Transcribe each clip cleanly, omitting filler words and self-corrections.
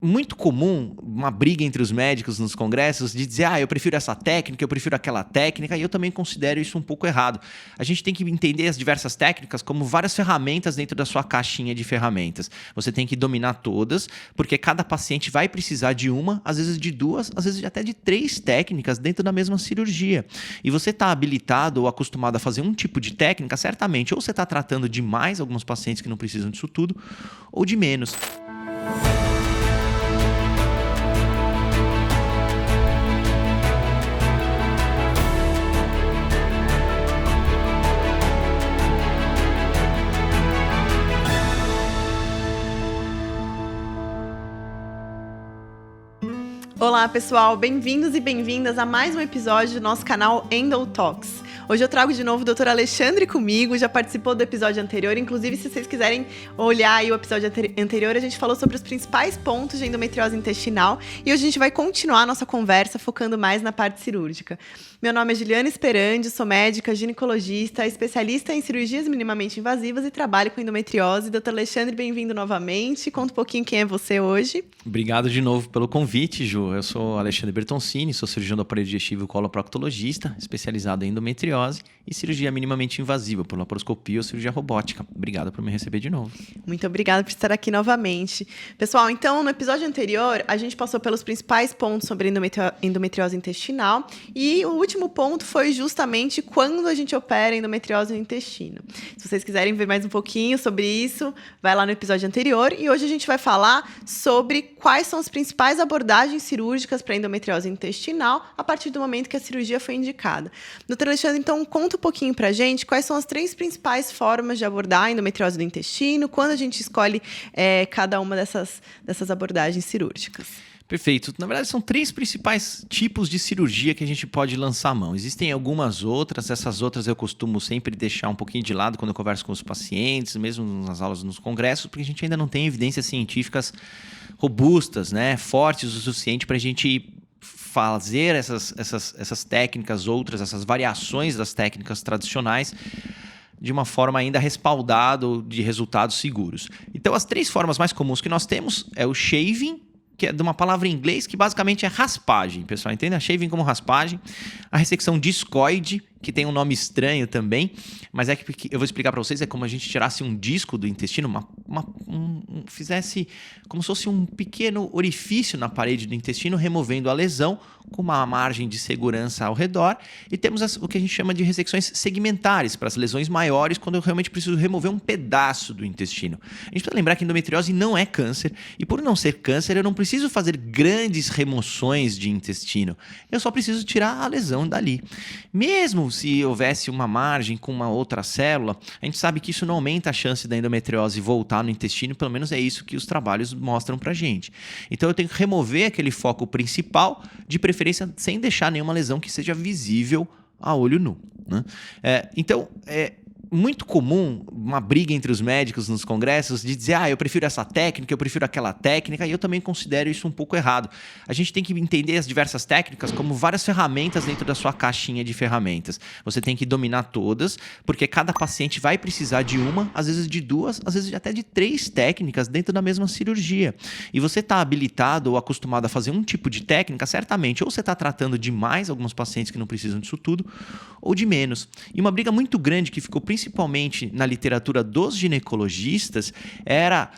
muito comum uma briga entre os médicos nos congressos de dizer, eu prefiro essa técnica, eu prefiro aquela técnica, e eu também considero isso um pouco errado. A gente tem que entender as diversas técnicas como várias ferramentas dentro da sua caixinha de ferramentas. Você tem que dominar todas, porque cada paciente vai precisar de uma, às vezes de duas, às vezes até de 3 técnicas dentro da mesma cirurgia. E você está habilitado ou acostumado a fazer um tipo de técnica, certamente, ou você está tratando de mais alguns pacientes que não precisam disso tudo, ou de menos. Olá pessoal, bem-vindos e bem-vindas a mais um episódio do nosso canal Endo Talks. Hoje eu trago de novo o Dr. Alexandre comigo, já participou do episódio anterior, inclusive se vocês quiserem olhar aí o episódio anterior, a gente falou sobre os principais pontos de endometriose intestinal e hoje a gente vai continuar a nossa conversa focando mais na parte cirúrgica. Meu nome é Juliana Esperandi, sou médica, ginecologista, especialista em cirurgias minimamente invasivas e trabalho com endometriose. Dr. Alexandre, bem-vindo novamente. Conta um pouquinho quem é você hoje. Obrigado de novo pelo convite, Ju. Eu sou Alexandre Bertoncini, sou cirurgião do aparelho digestivo e coloproctologista, especializado em endometriose e cirurgia minimamente invasiva, por laparoscopia ou cirurgia robótica. Obrigado por me receber de novo. Muito obrigada por estar aqui novamente. Pessoal, então, no episódio anterior, a gente passou pelos principais pontos sobre endometriose intestinal e o último ponto foi justamente quando a gente opera endometriose no intestino. Se vocês quiserem ver mais um pouquinho sobre isso, vai lá no episódio anterior. E hoje a gente vai falar sobre quais são as principais abordagens cirúrgicas para endometriose intestinal a partir do momento que a cirurgia foi indicada. Doutor Alexandre, então, conta um pouquinho para a gente quais são as 3 principais formas de abordar a endometriose do intestino, quando a gente escolhe cada uma dessas abordagens cirúrgicas. Perfeito. Na verdade, são 3 principais tipos de cirurgia que a gente pode lançar a mão. Existem algumas outras, essas outras eu costumo sempre deixar um pouquinho de lado quando eu converso com os pacientes, mesmo nas aulas, nos congressos, porque a gente ainda não tem evidências científicas robustas, né, fortes o suficiente para a gente fazer essas técnicas, essas variações das técnicas tradicionais de uma forma ainda respaldada de resultados seguros. Então, as 3 formas mais comuns que nós temos é o shaving, que é de uma palavra em inglês que basicamente é raspagem, pessoal, entende? A shaving como raspagem. A ressecção discoide, que tem um nome estranho também, mas é que eu vou explicar para vocês, é como a gente tirasse um disco do intestino, fizesse como se fosse um pequeno orifício na parede do intestino, removendo a lesão com uma margem de segurança ao redor, e temos o que a gente chama de ressecções segmentares, para as lesões maiores, quando eu realmente preciso remover um pedaço do intestino. A gente precisa lembrar que endometriose não é câncer, e por não ser câncer, eu não preciso fazer grandes remoções de intestino, eu só preciso tirar a lesão dali. Mesmo se houvesse uma margem com uma outra célula, a gente sabe que isso não aumenta a chance da endometriose voltar no intestino, pelo menos é isso que os trabalhos mostram pra gente. Então eu tenho que remover aquele foco principal, de preferência sem deixar nenhuma lesão que seja visível a olho nu, né? Então, muito comum uma briga entre os médicos nos congressos de dizer, eu prefiro essa técnica, eu prefiro aquela técnica, e eu também considero isso um pouco errado. A gente tem que entender as diversas técnicas como várias ferramentas dentro da sua caixinha de ferramentas. Você tem que dominar todas, porque cada paciente vai precisar de uma, às vezes de duas, às vezes até de 3 técnicas dentro da mesma cirurgia. E você está habilitado ou acostumado a fazer um tipo de técnica, certamente, ou você está tratando de mais alguns pacientes que não precisam disso tudo, ou de menos. E uma briga muito grande que ficou principalmente na literatura dos ginecologistas era,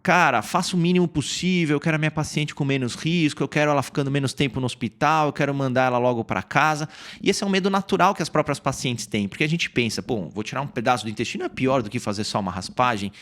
cara, faça o mínimo possível, eu quero a minha paciente com menos risco, eu quero ela ficando menos tempo no hospital, eu quero mandar ela logo para casa. E esse é um medo natural que as próprias pacientes têm, porque a gente pensa, vou tirar um pedaço do intestino, é pior do que fazer só uma raspagem.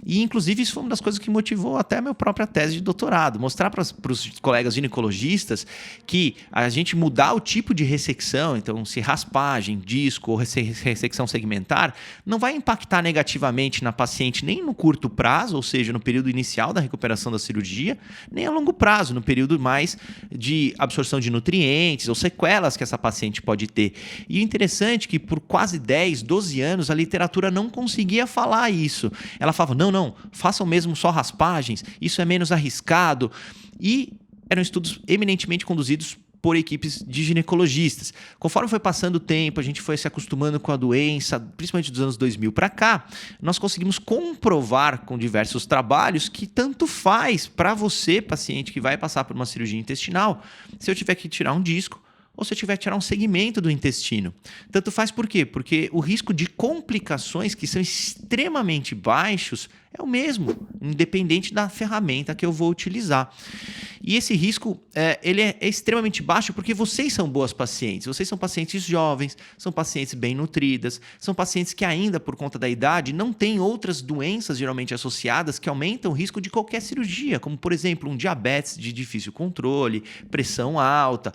E, inclusive, isso foi uma das coisas que motivou até a minha própria tese de doutorado, mostrar para os colegas ginecologistas que a gente mudar o tipo de ressecção, então se raspagem, disco ou ressecção segmentar, não vai impactar negativamente na paciente nem no curto prazo, ou seja, no período inicial da recuperação da cirurgia, nem a longo prazo, no período mais de absorção de nutrientes ou sequelas que essa paciente pode ter. E o interessante é que por quase 10, 12 anos a literatura não conseguia falar isso. Ela falava, não, façam mesmo só raspagens, isso é menos arriscado. E eram estudos eminentemente conduzidos por equipes de ginecologistas. Conforme foi passando o tempo, a gente foi se acostumando com a doença, principalmente dos anos 2000 para cá, nós conseguimos comprovar com diversos trabalhos que tanto faz para você, paciente que vai passar por uma cirurgia intestinal, se eu tiver que tirar um disco ou se eu tiver que tirar um segmento do intestino. Tanto faz por quê? Porque o risco de complicações que são extremamente baixos é o mesmo, independente da ferramenta que eu vou utilizar. E esse risco ele é extremamente baixo porque vocês são boas pacientes. Vocês são pacientes jovens, são pacientes bem nutridas, são pacientes que ainda, por conta da idade, não têm outras doenças geralmente associadas que aumentam o risco de qualquer cirurgia, como, por exemplo, um diabetes de difícil controle, pressão alta.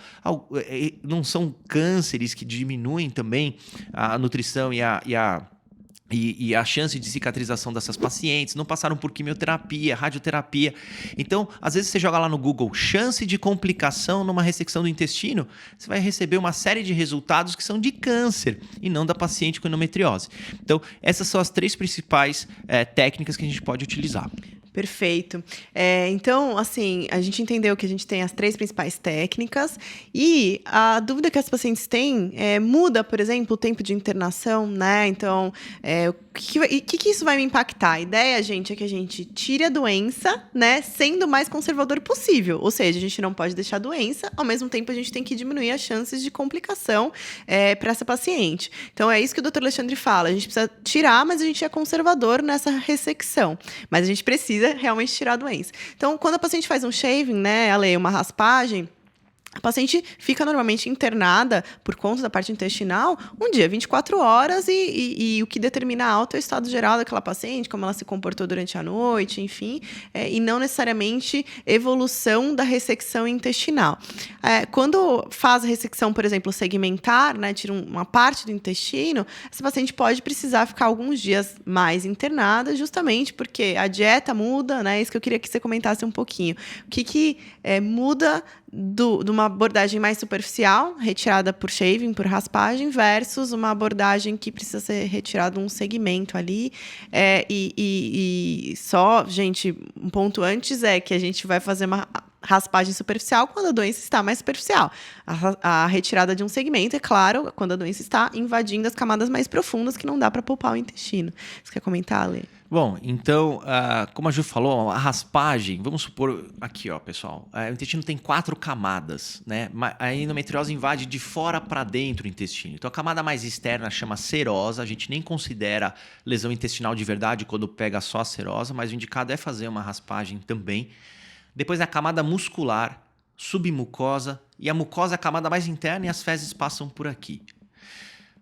Não são cânceres que diminuem também a nutrição e a chance de cicatrização dessas pacientes, não passaram por quimioterapia, radioterapia. Então, às vezes você joga lá no Google chance de complicação numa ressecção do intestino, você vai receber uma série de resultados que são de câncer e não da paciente com endometriose. Então, essas são as 3 principais técnicas que a gente pode utilizar. Perfeito. Então, assim, a gente entendeu que a gente tem as 3 principais técnicas e a dúvida que as pacientes têm muda, por exemplo, o tempo de internação, né? Então, o que isso vai me impactar? A ideia, gente, é que a gente tire a doença, né, sendo o mais conservador possível. Ou seja, a gente não pode deixar a doença, ao mesmo tempo a gente tem que diminuir as chances de complicação para essa paciente. Então, é isso que o Dr. Alexandre fala. A gente precisa tirar, mas a gente é conservador nessa ressecção. Mas a gente precisa realmente tirar a doença. Então, quando a paciente faz um shaving, né, uma raspagem, a paciente fica normalmente internada por conta da parte intestinal um dia, 24 horas, e o que determina alto é o estado geral daquela paciente, como ela se comportou durante a noite, enfim, e não necessariamente evolução da ressecção intestinal. Quando faz a ressecção, por exemplo, segmentar, né, tira uma parte do intestino, essa paciente pode precisar ficar alguns dias mais internada, justamente porque a dieta muda, né, isso que eu queria que você comentasse um pouquinho. O que muda de uma abordagem mais superficial, retirada por shaving, por raspagem, versus uma abordagem que precisa ser retirado um segmento ali. Só, gente, um ponto antes é que a gente vai fazer uma raspagem superficial quando a doença está mais superficial. A retirada de um segmento, é claro, quando a doença está invadindo as camadas mais profundas que não dá para poupar o intestino. Você quer comentar, Ale? Bom, então, como a Ju falou, a raspagem, vamos supor aqui, ó, pessoal, o intestino tem 4 camadas, né? A endometriose invade de fora para dentro o intestino. Então, a camada mais externa chama serosa, a gente nem considera lesão intestinal de verdade quando pega só a serosa, mas o indicado é fazer uma raspagem também. Depois a camada muscular, submucosa, e a mucosa é a camada mais interna e as fezes passam por aqui.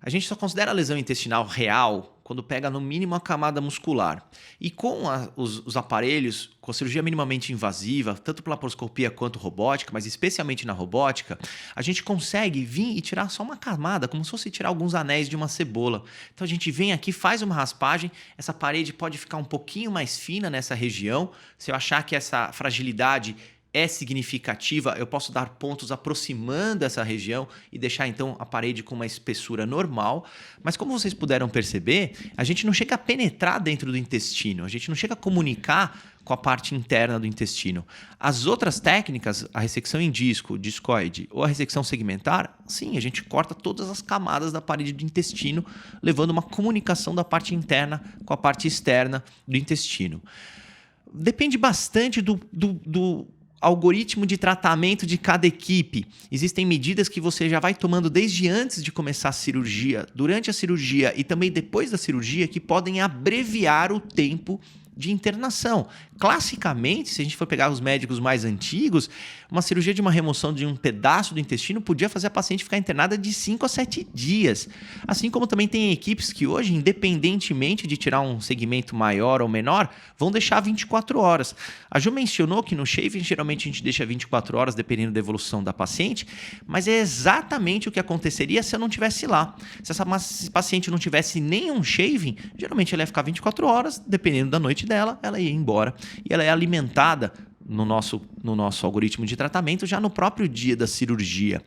A gente só considera a lesão intestinal real quando pega no mínimo a camada muscular. E com os aparelhos, com a cirurgia minimamente invasiva, tanto pela laparoscopia quanto robótica, mas especialmente na robótica, a gente consegue vir e tirar só uma camada, como se fosse tirar alguns anéis de uma cebola. Então a gente vem aqui, faz uma raspagem, essa parede pode ficar um pouquinho mais fina nessa região. Se eu achar que essa fragilidade é significativa, eu posso dar pontos aproximando essa região e deixar então a parede com uma espessura normal. Mas como vocês puderam perceber, a gente não chega a penetrar dentro do intestino, a gente não chega a comunicar com a parte interna do intestino. As outras técnicas, a ressecção em disco, discoide ou a ressecção segmentar, sim, a gente corta todas as camadas da parede do intestino, levando uma comunicação da parte interna com a parte externa do intestino. Depende bastante do algoritmo de tratamento de cada equipe. Existem medidas que você já vai tomando desde antes de começar a cirurgia, durante a cirurgia e também depois da cirurgia, que podem abreviar o tempo de internação. Classicamente, se a gente for pegar os médicos mais antigos, uma cirurgia de uma remoção de um pedaço do intestino podia fazer a paciente ficar internada de 5 a 7 dias. Assim como também tem equipes que hoje, independentemente de tirar um segmento maior ou menor, vão deixar 24 horas. A Ju mencionou que no shaving, geralmente a gente deixa 24 horas, dependendo da evolução da paciente, mas é exatamente o que aconteceria se eu não estivesse lá. Se essa paciente não tivesse nenhum shaving, geralmente ela ia ficar 24 horas, dependendo da noite dela, ela ia embora. E ela é alimentada no nosso algoritmo de tratamento já no próprio dia da cirurgia.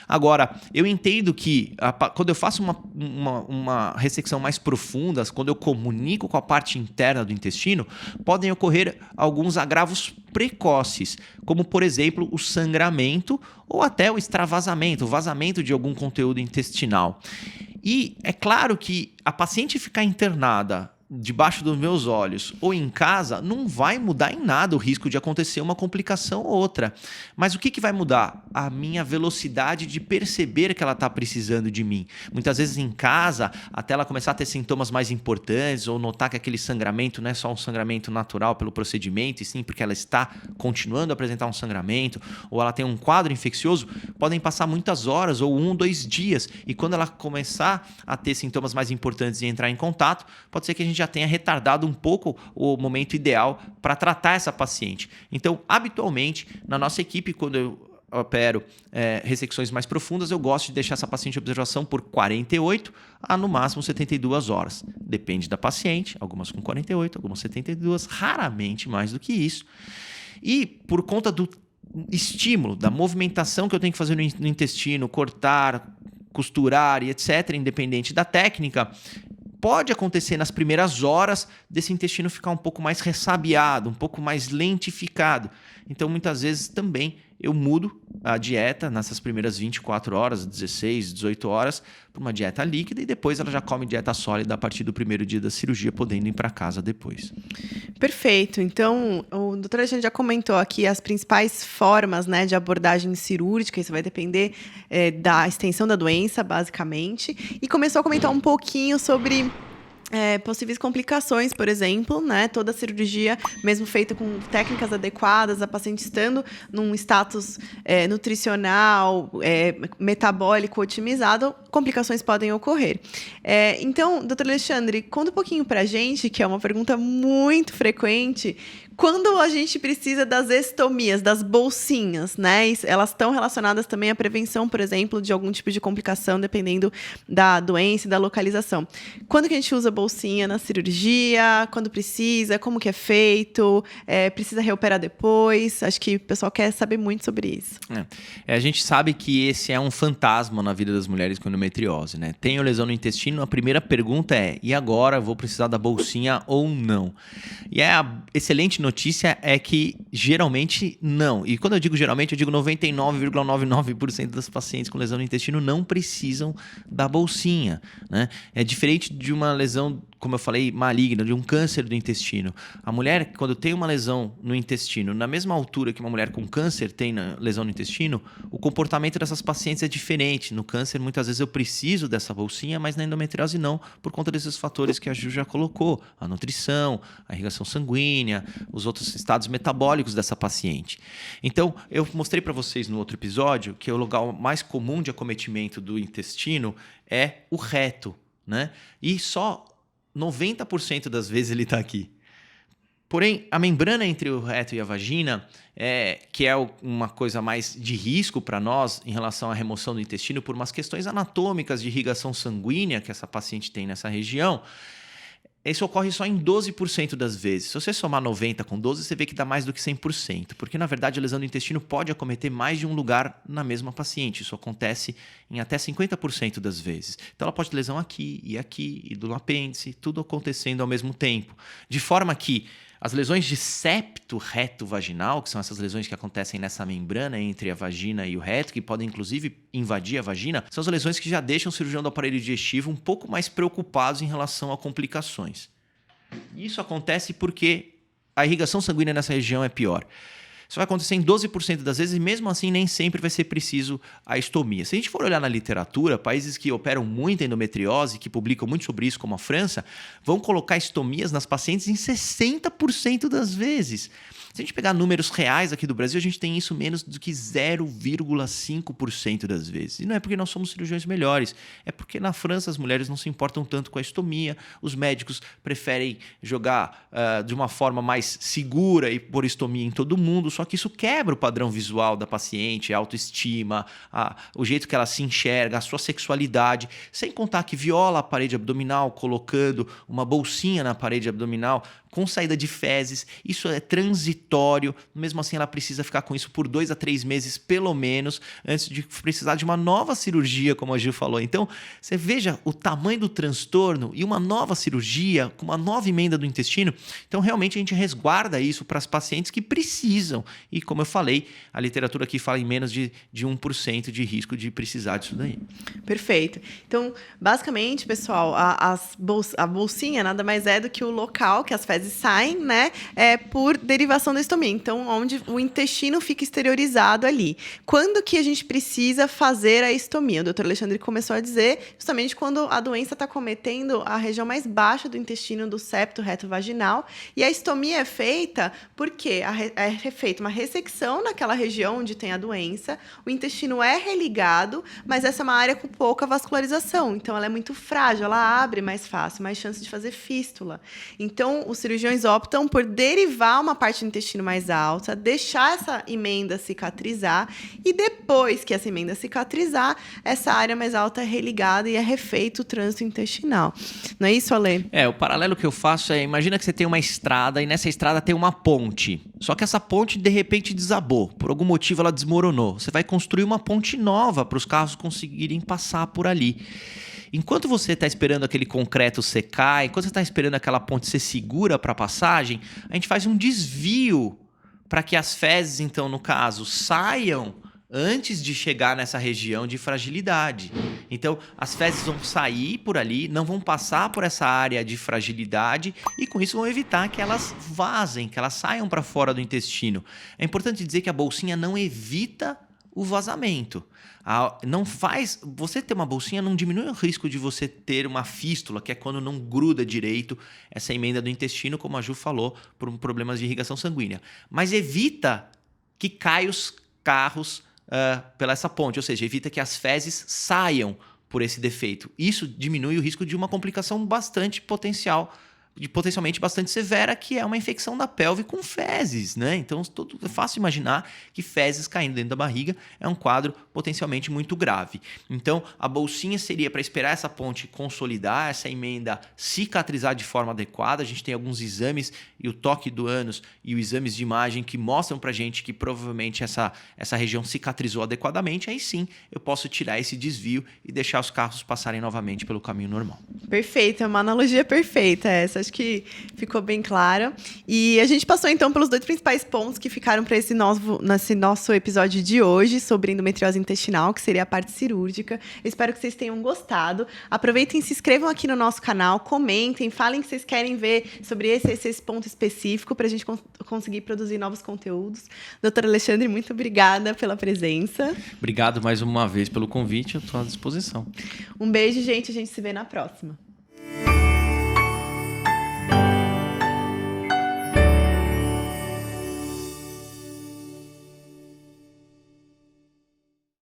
Agora, eu entendo que quando eu faço uma ressecção mais profunda, quando eu comunico com a parte interna do intestino, podem ocorrer alguns agravos precoces, como, por exemplo, o sangramento ou até o extravasamento, o vazamento de algum conteúdo intestinal. E é claro que a paciente ficar internada debaixo dos meus olhos ou em casa, não vai mudar em nada o risco de acontecer uma complicação ou outra. Mas o que vai mudar? A minha velocidade de perceber que ela está precisando de mim. Muitas vezes em casa, até ela começar a ter sintomas mais importantes ou notar que aquele sangramento não é só um sangramento natural pelo procedimento, e sim porque ela está continuando a apresentar um sangramento ou ela tem um quadro infeccioso, podem passar muitas horas ou 1, 2 dias. E quando ela começar a ter sintomas mais importantes e entrar em contato, pode ser que a gente já tenha retardado um pouco o momento ideal para tratar essa paciente. Então, habitualmente, na nossa equipe, quando eu opero ressecções mais profundas, eu gosto de deixar essa paciente em observação por 48 a no máximo 72 horas. Depende da paciente, algumas com 48, algumas 72, raramente mais do que isso. E por conta do estímulo, da movimentação que eu tenho que fazer no intestino, cortar, costurar e etc., independente da técnica, pode acontecer nas primeiras horas desse intestino ficar um pouco mais ressabiado, um pouco mais lentificado. Então, muitas vezes também eu mudo a dieta nessas primeiras 24 horas, 16, 18 horas, para uma dieta líquida e depois ela já come dieta sólida a partir do primeiro dia da cirurgia, podendo ir para casa depois. Perfeito. Então, o doutor Alexandre já comentou aqui as principais formas, né, de abordagem cirúrgica. Isso vai depender da extensão da doença, basicamente. E começou a comentar um pouquinho sobre possíveis complicações, por exemplo, né? Toda cirurgia, mesmo feita com técnicas adequadas, a paciente estando num status nutricional, metabólico otimizado, complicações podem ocorrer. Então, doutor Alexandre, conta um pouquinho pra gente, que é uma pergunta muito frequente, quando a gente precisa das estomias, das bolsinhas, né? Elas estão relacionadas também à prevenção, por exemplo, de algum tipo de complicação, dependendo da doença e da localização. Quando que a gente usa bolsinha na cirurgia? Quando precisa? Como que é feito? Precisa reoperar depois? Acho que o pessoal quer saber muito sobre isso. A gente sabe que esse é um fantasma na vida das mulheres com endometriose, né? Tenho lesão no intestino, a primeira pergunta é: e agora? Vou precisar da bolsinha ou não? E a excelente notícia é que geralmente não. E quando eu digo geralmente, eu digo 99,99% das pacientes com lesão no intestino não precisam da bolsinha, né? É diferente de uma lesão, como eu falei, maligna, de um câncer do intestino. A mulher, quando tem uma lesão no intestino, na mesma altura que uma mulher com câncer tem na lesão no intestino, o comportamento dessas pacientes é diferente. No câncer, muitas vezes eu preciso dessa bolsinha, mas na endometriose não, por conta desses fatores que a Ju já colocou: a nutrição, a irrigação sanguínea, os outros estados metabólicos dessa paciente. Então, eu mostrei para vocês no outro episódio que o lugar mais comum de acometimento do intestino é o reto, né? E só 90% das vezes ele está aqui. Porém, a membrana entre o reto e a vagina, que é uma coisa mais de risco para nós em relação à remoção do intestino, por umas questões anatômicas de irrigação sanguínea que essa paciente tem nessa região, isso ocorre só em 12% das vezes. Se você somar 90 com 12, você vê que dá mais do que 100%, porque na verdade a lesão do intestino pode acometer mais de um lugar na mesma paciente. Isso acontece em até 50% das vezes. Então ela pode ter lesão aqui e do apêndice, tudo acontecendo ao mesmo tempo. De forma que as lesões de septo reto vaginal, que são essas lesões que acontecem nessa membrana entre a vagina e o reto, que podem inclusive invadir a vagina, são as lesões que já deixam o cirurgião do aparelho digestivo um pouco mais preocupados em relação a complicações. Isso acontece porque a irrigação sanguínea nessa região é pior. Isso vai acontecer em 12% das vezes e mesmo assim nem sempre vai ser preciso a estomia. Se a gente for olhar na literatura, países que operam muito endometriose, que publicam muito sobre isso, como a França, vão colocar estomias nas pacientes em 60% das vezes. Se a gente pegar números reais aqui do Brasil, a gente tem isso menos do que 0,5% das vezes. E não é porque nós somos cirurgiões melhores, é porque na França as mulheres não se importam tanto com a estomia, os médicos preferem jogar de uma forma mais segura e pôr estomia em todo mundo, só que isso quebra o padrão visual da paciente, a autoestima, o jeito que ela se enxerga, a sua sexualidade, sem contar que viola a parede abdominal, colocando uma bolsinha na parede abdominal, com saída de fezes. Isso é transitório transitório, mesmo assim ela precisa ficar com isso por 2 a 3 meses, pelo menos, antes de precisar de uma nova cirurgia, como a Gil falou. Então, você veja o tamanho do transtorno e uma nova cirurgia, com uma nova emenda do intestino. Então, realmente, a gente resguarda isso para as pacientes que precisam. E, como eu falei, a literatura aqui fala em menos de 1% de risco de precisar disso daí. Perfeito. Então, basicamente, pessoal, a bolsinha nada mais é do que o local que as fezes saem, né? Por derivação da estomia. Então, onde o intestino fica exteriorizado ali. Quando que a gente precisa fazer a estomia? O doutor Alexandre começou a dizer justamente quando a doença está cometendo a região mais baixa do intestino, do septo reto vaginal. E a estomia é feita porque é feita uma ressecção naquela região onde tem a doença. O intestino é religado, mas essa é uma área com pouca vascularização. Então, ela é muito frágil, ela abre mais fácil, mais chance de fazer fístula. Então, os cirurgiões optam por derivar uma parte do intestino mais alta, deixar essa emenda cicatrizar e depois que essa emenda cicatrizar, essa área mais alta é religada e é refeito o trânsito intestinal. Não é isso, Ale? O paralelo que eu faço imagina que você tem uma estrada e nessa estrada tem uma ponte. Só que essa ponte, de repente, desabou. Por algum motivo, ela desmoronou. Você vai construir uma ponte nova para os carros conseguirem passar por ali. Enquanto você está esperando aquele concreto secar, enquanto você está esperando aquela ponte ser segura para a passagem, a gente faz um desvio para que as fezes, então, no caso, saiam antes de chegar nessa região de fragilidade. Então, as fezes vão sair por ali, não vão passar por essa área de fragilidade e, com isso, vão evitar que elas vazem, que elas saiam para fora do intestino. É importante dizer que a bolsinha não evita o vazamento. Não faz. Você ter uma bolsinha não diminui o risco de você ter uma fístula, que é quando não gruda direito essa emenda do intestino, como a Ju falou, por problemas de irrigação sanguínea. Mas evita que caiam os carros pela essa ponte, ou seja, evita que as fezes saiam por esse defeito. Isso diminui o risco de uma complicação potencialmente bastante severa, que é uma infecção da pelve com fezes, né? Então, é fácil imaginar que fezes caindo dentro da barriga é um quadro potencialmente muito grave. Então, a bolsinha seria para esperar essa ponte consolidar, essa emenda cicatrizar de forma adequada. A gente tem alguns exames, e o toque do ânus e os exames de imagem que mostram para a gente que provavelmente essa região cicatrizou adequadamente. Aí sim, eu posso tirar esse desvio e deixar os carros passarem novamente pelo caminho normal. Perfeito, é uma analogia perfeita essa. Acho que ficou bem clara. E a gente passou, então, pelos 2 principais pontos que ficaram para esse nosso episódio de hoje sobre endometriose intestinal, que seria a parte cirúrgica. Eu espero que vocês tenham gostado. Aproveitem e se inscrevam aqui no nosso canal, comentem, falem que vocês querem ver sobre esse ponto específico para a gente conseguir produzir novos conteúdos. Doutor Alexandre, muito obrigada pela presença. Obrigado mais uma vez pelo convite, eu estou à disposição. Um beijo, gente. A gente se vê na próxima.